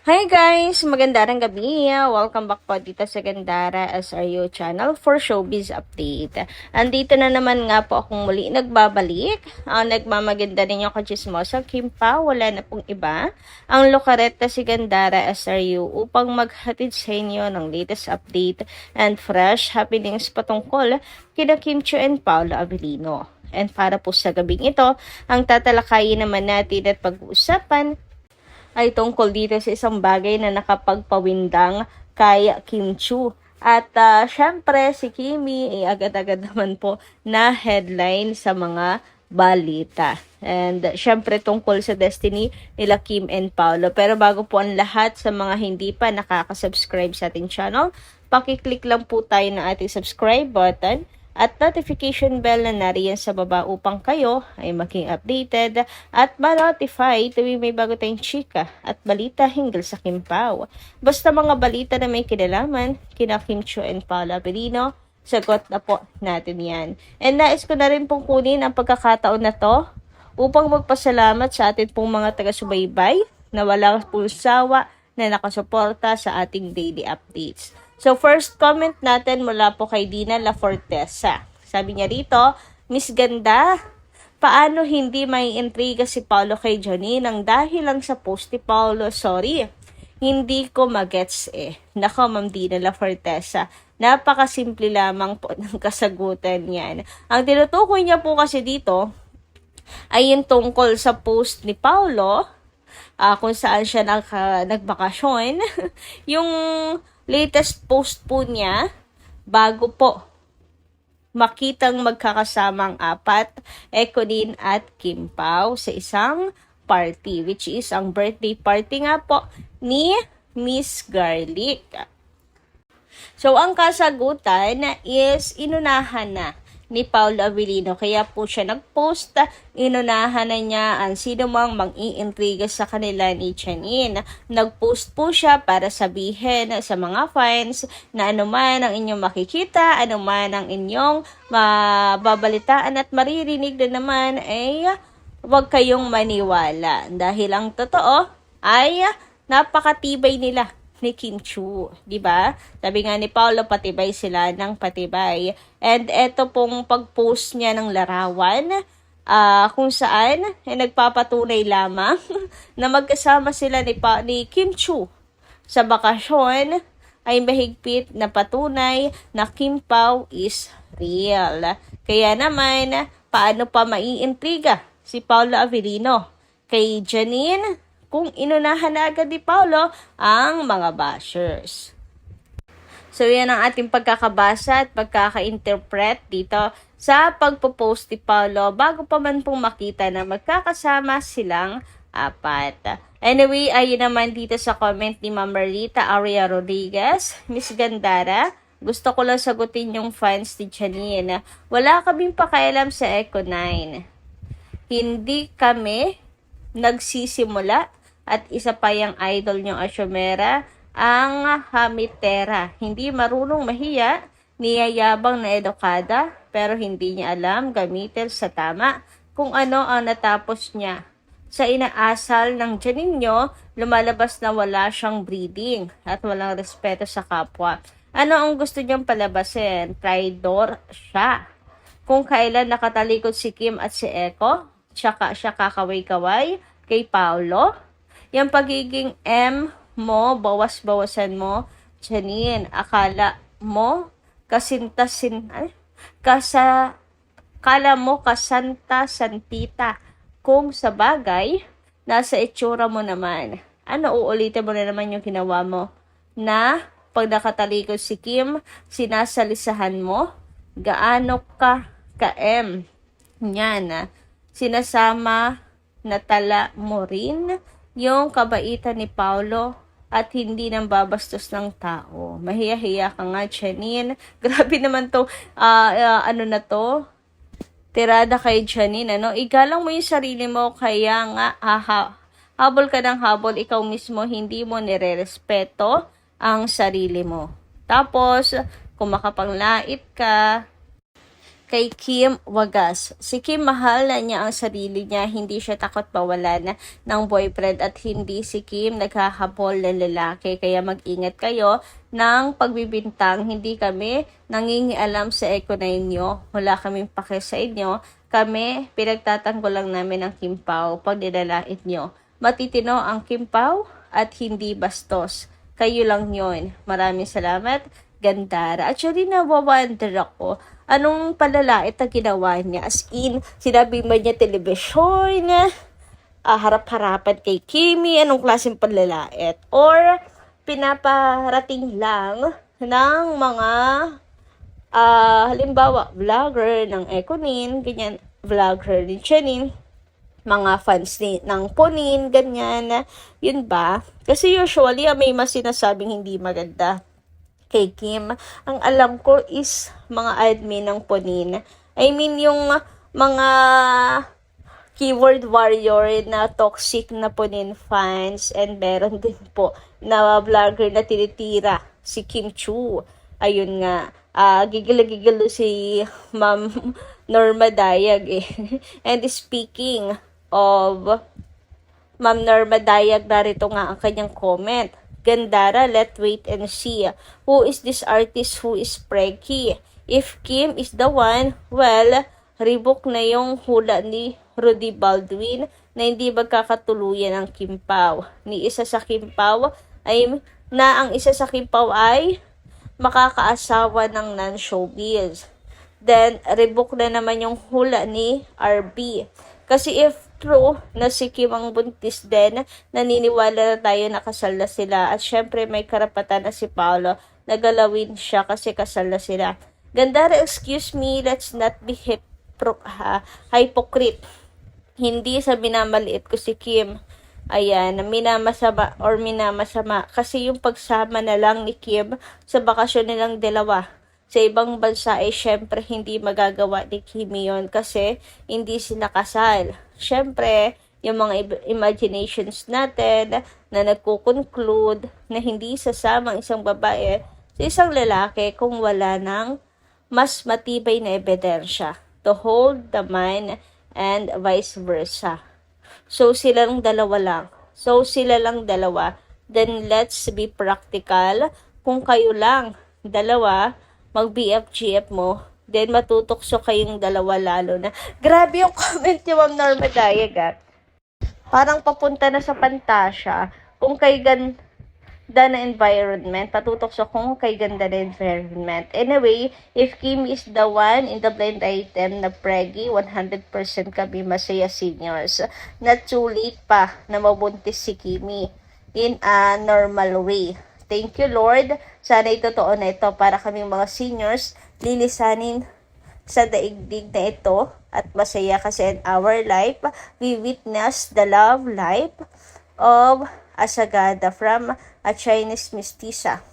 Hi guys! Magandang gabi! Welcome back po dito sa Gandara SRU channel for Showbiz Update. Andito na naman nga po akong muli nagbabalik. Ang nagmamaganda ninyo kachismosa, Kim Pao, wala na pong iba. Ang lokareta si Gandara SRU upang maghatid sa inyo ng latest update and fresh happenings patungkol kina Kim Chiu and Paolo Avellino. And para po sa gabing ito, ang tatalakayin naman natin at pag-uusapan ay tungkol dito sa isang bagay na nakapagpawindang kay Kim Chiu. At syempre si Kimi ay agad-agad naman po na headline sa mga balita. And syempre tungkol sa destiny nila Kim and Paolo. Pero bago po ang lahat, sa mga hindi pa nakaka-subscribe sa ating channel, pakiclick lang po tayo ng ating subscribe button at notification bell na nariyan sa baba upang kayo ay maging updated at ma-notify tuwing may bago tayong chika at balita hinggil sa Kim Pao. Basta mga balita na may kinalaman kina Kim Chiu and Paolo Avellino, sagot na po natin yan. And nais ko na rin pong kunin ang pagkakataon na to upang magpasalamat sa atin pong mga taga-subaybay na walang pulsawa na nakasuporta sa ating daily updates. So, first comment natin mula po kay Dina La Fortesa. Sabi niya rito, Miss Ganda, paano hindi may intriga si Paolo kay Johnny nang dahil lang sa post ni Paolo? Sorry, hindi ko magets eh. Nako, Ma'am Dina La Fortesa, napakasimple lamang po ng kasagutan yan. Ang tinutukoy niya po kasi dito ay yung tungkol sa post ni Paolo, kung saan siya nagbakasyon. Yung latest post po niya, bago po makitang magkakasamang apat, Econin at Kim Pao sa isang party, which is ang birthday party nga po ni Miss Garlic. So, ang kasagutan is inunahan na ni Paolo Avellino. Kaya po siya nag-post, inunahan na niya ang sino mang mang-iintriga sa kanila ni Chanin. Nag-post po siya para sabihin sa mga fans na anuman ang inyong makikita, anuman ang inyong mababalitaan at maririnig na naman ay huwag kayong maniwala. Dahil ang totoo ay napakatibay nila ni Kim Chiu, di ba? Sabi nga ni Paolo, patibay sila ng patibay. And eto pong pag-post niya ng larawan, kung saan nagpapatunay lamang na magkasama sila ni Kim Chiu sa bakasyon, ay mahigpit na patunay na Kim Pao is real. Kaya naman, paano pa maiintriga si Paolo Avellino kay Janine kung inunahan na agad ni Paolo ang mga bashers? So, yan ang ating pagkakabasa at pagkaka-interpret dito sa pagpo-post ni Paolo bago pa man pong makita na magkakasama silang apat. Anyway, ayun naman dito sa comment ni Ma'am Marlita Aria Rodriguez. Miss Gandara, gusto ko lang sagutin yung fans ni Janine. Wala kaming pakialam sa Eco 9. Hindi kami nagsisimula. At isa pa yung idol niyong Asyomera, ang Hamitera. Hindi marunong mahiya, niyayabang na edukada, pero hindi niya alam gamitin sa tama kung ano ang natapos niya. Sa inaasal ng tiyanin niyo, lumalabas na wala siyang breeding at walang respeto sa kapwa. Ano ang gusto niyong palabasin? Traidor siya. Kung kailan nakatalikod si Kim at si Eko, tsaka siya kakaway-kaway kay Paolo, yung pagiging mo, bawas-bawasan mo, Janine, akala mo, kala mo kasanta-santita. Kung sa bagay, nasa itsura mo naman. Ano, uulitin mo na naman yung ginawa mo? Na, pag nakatalikod si Kim, sinasalisahan mo? Gaano ka-M? Yan, sinasama na tala mo rin yung kabaitan ni Paolo at hindi nang babastos ng tao. Mahiya-hiya ka nga, Janine. Grabe naman to, tirada kay Janine, Igalang mo yung sarili mo, kaya nga, habol ka ng habol, ikaw mismo, hindi mo nire-respeto ang sarili mo. Tapos, kung makapanglait ka, kay Kim Wagas. Si Kim mahal na niya ang sarili niya, hindi siya takot mawalan ng boyfriend at hindi si Kim naghahabol ng lalaki. Kaya mag-ingat kayo ng pagbibintang. Hindi kami nangingialam sa ekonay nyo. Wala kaming pake sa inyo. Kami, pinagtatanggol lang namin ang Kim Pao pag nilalait nyo. Matitino ang Kim Pao at hindi bastos. Kayo lang yon. Maraming salamat, Gandara. Actually, nawawonder ako, anong palalait na ginawa niya? As in, sinabi ba niya telebisyon, harap-harapan kay Kimi, anong klaseng palalait? Or, pinaparating lang ng mga, halimbawa, vlogger ng Econin, ganyan, vlogger ni Chenin, mga fans ng Ponin, ganyan. Yun ba? Kasi usually, may mas sinasabing hindi maganda kay Kim. Ang alam ko is mga admin ng Ponin. I mean, yung mga keyword warrior na toxic na Ponin fans, and meron din po na vlogger na tinitira si Kim Chu. Ayun nga, gigil-gigil si Ma'am Norma Dayag eh. And speaking of Ma'am Norma Dayag, narito nga ang kanyang comment. Gandara, let's wait and see. Who is this artist who is preggy? If Kim is the one, well, rebook na yung hula ni Rudy Baldwin na hindi magkakatuluyan ang Kim Pao. Ang isa sa Kim Pao ay makakaasawa ng non-showbiz. Then, rebook na naman yung hula ni RB. Kasi if true na si Kim ang buntis din, naniniwala na tayo na kasal na sila. At syempre may karapatan na si Paolo na galawin siya kasi kasal na sila. Gandara, excuse me, let's not be hypocrite. Hindi sa minamaliit ko si Kim. Ayan, minamasama. Kasi yung pagsama na lang ni Kim sa bakasyon nilang dalawa sa ibang bansa ay syempre hindi magagawa ni Kimi yun kasi hindi sila kasal. Syempre, yung mga imaginations natin na nagko-conclude na hindi sasama ang isang babae sa isang lalaki kung wala ng mas matibay na ebidensya to hold the mind and vice versa. So, sila lang dalawa. Then, let's be practical. Kung kayo lang dalawa, mag-BFGF mo, then matutokso kayong dalawa lalo na. Grabe yung comment ni Ma'am Norma Dayag. Parang papunta na sa pantasya. Kung kay ganda na environment, patutokso kung kay ganda na environment. Anyway, if Kim is the one in the blind item na preggy, 100% kami masaya seniors. Not too late pa na mabuntis si Kimi in a normal way. Thank you, Lord. Sana totoo na ito para kaming mga seniors lilisanin sa daigdig na ito at masaya kasi in our life, we witness the love life of Asagada from a Chinese mestiza.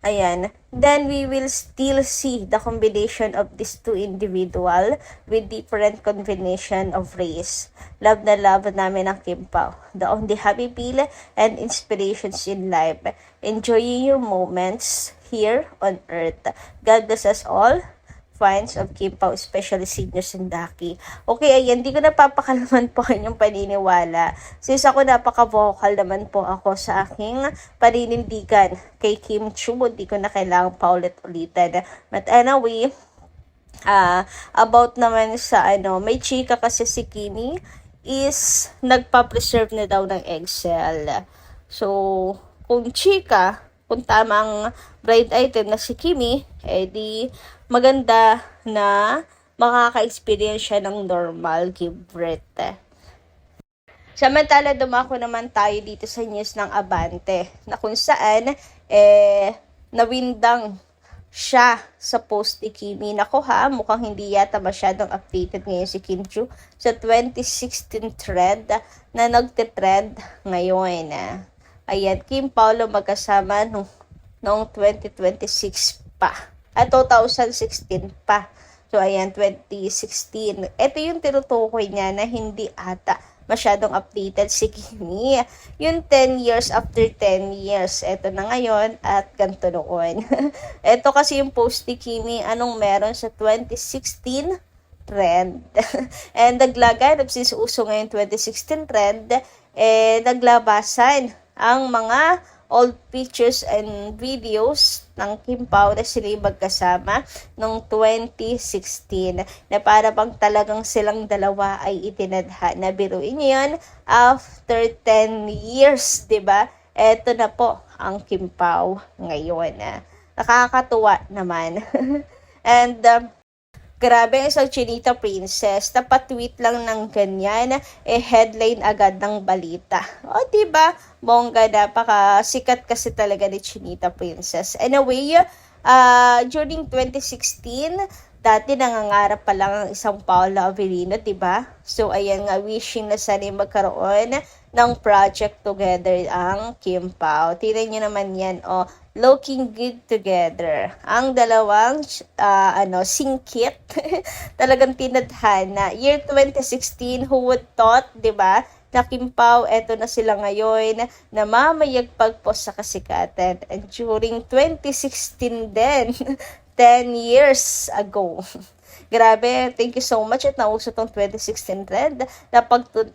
Ayan. Then we will still see the combination of these two individual with different combination of race. Love na love namin ang Kim Pao. The only happy feel and inspirations in life. Enjoying your moments here on earth. God bless us all. Fans of Kim Pao, especially seniors and Daki. Okay, ayan, di ko napapakalaman po kanyang paniniwala. Since ako napaka-vocal naman po ako sa aking paninindigan kay Kim Chu, di ko na kailangang paulit-ulitan. But anyway, about naman sa may chika kasi si Kimi is nagpa-preserve na daw ng eggcell. So, kung chika, kung tamang bride item na si Kimi, di maganda na makaka-experience siya ng normal give birth. Samantala, dumako naman tayo dito sa news ng Abante na kung saan nawindang siya sa post ni Kimi. Nako ha, mukhang hindi yata masyadong updated ngayon si Kim Chu sa 2016 thread na nagtitrend ngayon. Ayan, Kim Paolo magkasama noong 2026 pa. At 2016 pa. So, ayan, 2016. Ito yung tinutukoy niya na hindi ata masyadong updated si Kimi. Yung 10 years after 10 years, eto na ngayon at ganito noon. Eto kasi yung post ni Kimi, anong meron sa 2016 trend. And naglaganap since uso ngayon 2016 trend, naglabasan ang mga old pictures and videos ng Kim Pao na sila magkasama noong 2016 na para bang talagang silang dalawa ay itinadhana. Biruin niyo yun, after 10 years, diba? Eto na po ang Kim Pao ngayon. Nakakatuwa naman. And grabe, isang Chinita Princess, napatweet lang ng ganyan, headline agad ng balita. O, diba? Bongga, napakasikat kasi talaga ni Chinita Princess. Anyway, during 2016, dati nangangarap pa lang ang isang Paula Avellino, diba? So, ayan nga, wishing na sana magkaroon ng project together ang Kim Pao. Tingnan nyo naman yan, looking good together. Ang dalawang singkit talagang tinadhana. Year 2016, who would thought, 'di ba? Na Kim Pao, eto na sila ngayon, namamayagpag po sa kasikatan. And during 2016 din, 10 years ago. Grabe, thank you so much at nauso tong 2016 trend.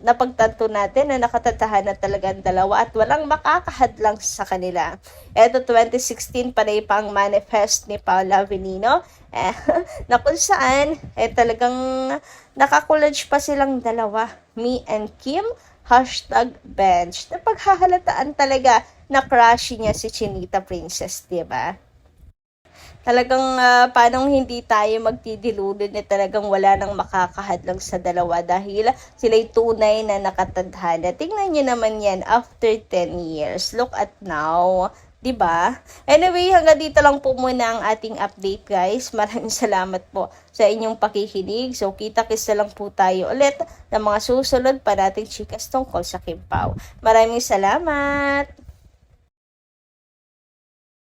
Napagtanto natin na nakatatahan na talaga ang dalawa at walang makakahadlang sa kanila. Eto 2016 panay pang manifest ni Paula Avellino na kung saan talagang nakakulage pa silang dalawa. Me and Kim, #bench. Napaghahalataan talaga na crush niya si Chinita Princess, diba? Talagang paano hindi tayo magdidiludod na talagang wala nang makakahadlang sa dalawa dahil sila'y tunay na nakatadhana. Tingnan niyo naman yan after 10 years. Look at now. Diba? Anyway, hanggang dito lang po muna ang ating update, guys. Maraming salamat po sa inyong pakikinig. So, kita-kits na lang po tayo ulit ng mga susunod pa nating chikas tungkol sa Kim Pao. Maraming salamat!